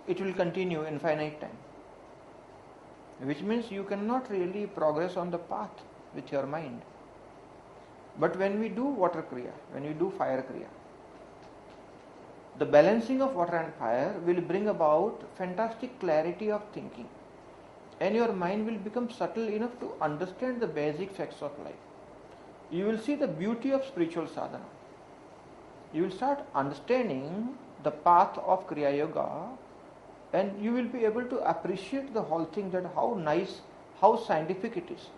it will continue infinite time. Which means you cannot really progress on the path with your mind. But when we do water kriya, when we do fire kriya, the balancing of water and fire will bring about fantastic clarity of thinking, and your mind will become subtle enough to understand the basic facts of life. You will see the beauty of spiritual sadhana. You will start understanding the path of Kriya Yoga, and you will be able to appreciate the whole thing, that how nice, how scientific it is,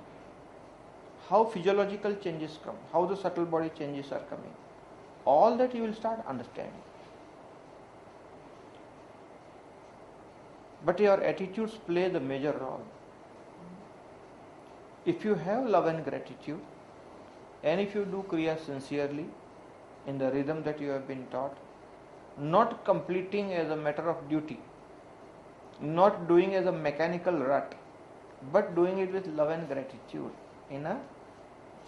how physiological changes come, how the subtle body changes are coming. All that you will start understanding. But your attitudes play the major role. If you have love and gratitude, and if you do Kriya sincerely, in the rhythm that you have been taught, not completing as a matter of duty, not doing as a mechanical rut, but doing it with love and gratitude in a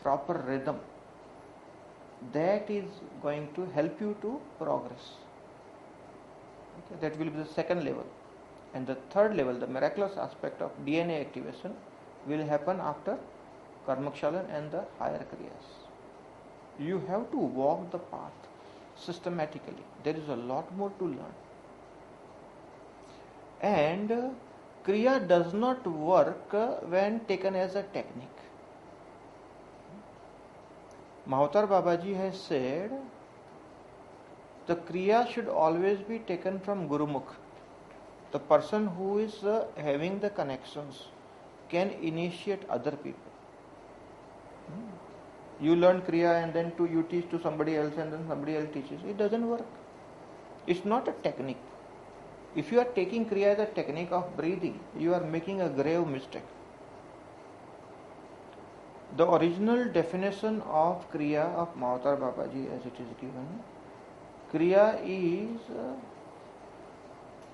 proper rhythm, that is going to help you to progress. Okay, that will be the second level. And the third level, the miraculous aspect of DNA activation, will happen after Karmakshalan and the higher Kriyas. You have to walk the path systematically. There is a lot more to learn. And Kriya does not work when taken as a technique. Mahavatar Babaji has said the Kriya should always be taken from Gurumukh. The person who is having the connections can initiate other people. You learn Kriya and then you teach to somebody else and then somebody else teaches. It doesn't work. It's not a technique. If you are taking Kriya as a technique of breathing, you are making a grave mistake. The original definition of Kriya of Mahavatar Babaji as it is given, Kriya is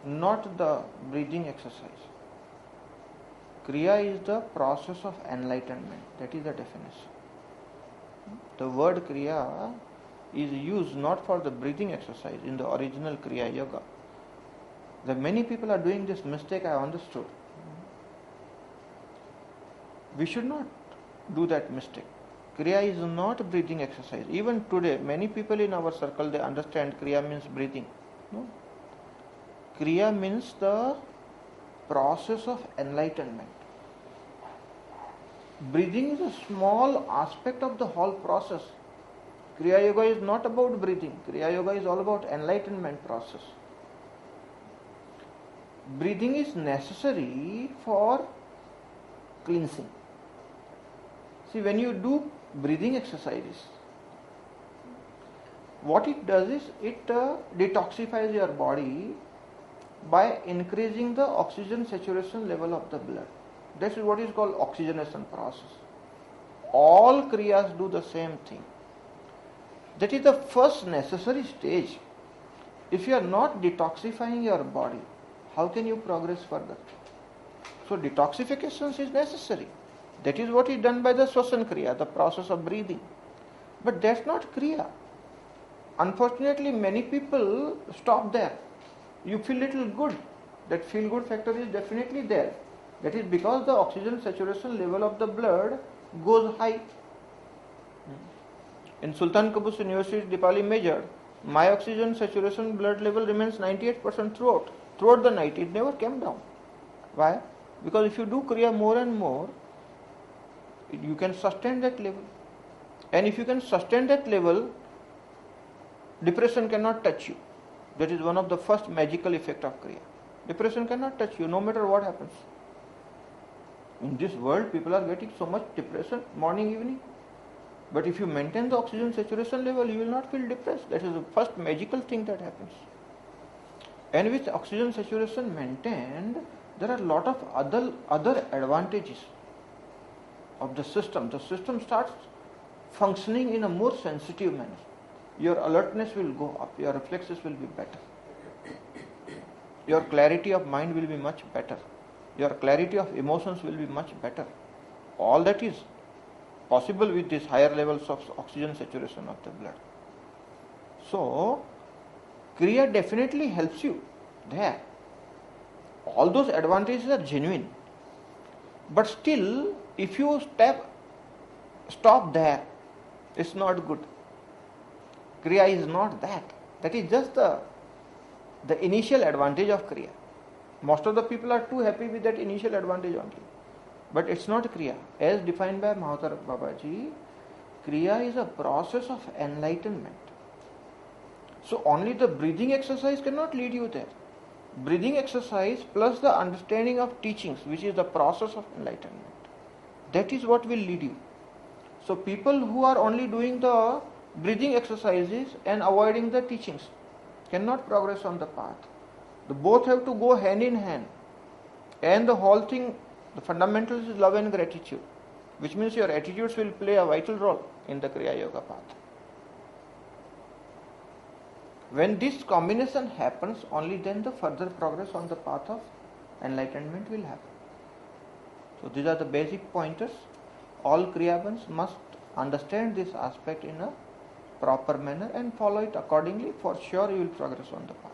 not the breathing exercise. Kriya is the process of enlightenment. That is the definition. The word Kriya is used not for the breathing exercise in the original Kriya Yoga. The many people are doing this mistake, I understood. We should not do that mistake. Kriya is not breathing exercise. Even today, many people in our circle, they understand Kriya means breathing. No. Kriya means the process of enlightenment. Breathing is a small aspect of the whole process. Kriya Yoga is not about breathing. Kriya Yoga is all about enlightenment process. Breathing is necessary for cleansing. See, when you do breathing exercises, what it does is it detoxifies your body by increasing the oxygen saturation level of the blood. That is what is called oxygenation process. All Kriyas do the same thing. That is the first necessary stage. If you are not detoxifying your body, how can you progress further? So detoxification is necessary. That is what is done by the Swasan Kriya, the process of breathing. But that's not Kriya. Unfortunately, many people stop there. You feel little good. That feel good factor is definitely there. That is because the oxygen saturation level of the blood goes high. In Sultan Qaboos University, Dipali measured, my oxygen saturation blood level remains 98% throughout the night. It never came down. Why? Because if you do Kriya more and more, you can sustain that level. And if you can sustain that level, depression cannot touch you. That is one of the first magical effect of Kriya. Depression cannot touch you no matter what happens. In this world, people are getting so much depression morning, evening. But if you maintain the oxygen saturation level, you will not feel depressed. That is the first magical thing that happens. And with oxygen saturation maintained, there are a lot of other advantages of the system. The system starts functioning in a more sensitive manner. Your alertness will go up, your reflexes will be better. Your clarity of mind will be much better. Your clarity of emotions will be much better. All that is possible with these higher levels of oxygen saturation of the blood. So, Kriya definitely helps you there. All those advantages are genuine. But still, if you stop there, it's not good. Kriya is not that. That is just the initial advantage of Kriya. Most of the people are too happy with that initial advantage only. But it's not Kriya. As defined by Mahavatar Babaji, Kriya is a process of enlightenment. So only the breathing exercise cannot lead you there. Breathing exercise plus the understanding of teachings, which is the process of enlightenment, that is what will lead you. So people who are only doing the breathing exercises and avoiding the teachings cannot progress on the path. The both have to go hand in hand. And the whole thing, the fundamentals is love and gratitude, which means your attitudes will play a vital role in the Kriya Yoga path. When this combination happens, only then the further progress on the path of enlightenment will happen. So these are the basic pointers. All Kriyavans must understand this aspect in a proper manner and follow it accordingly. For sure you will progress on the path.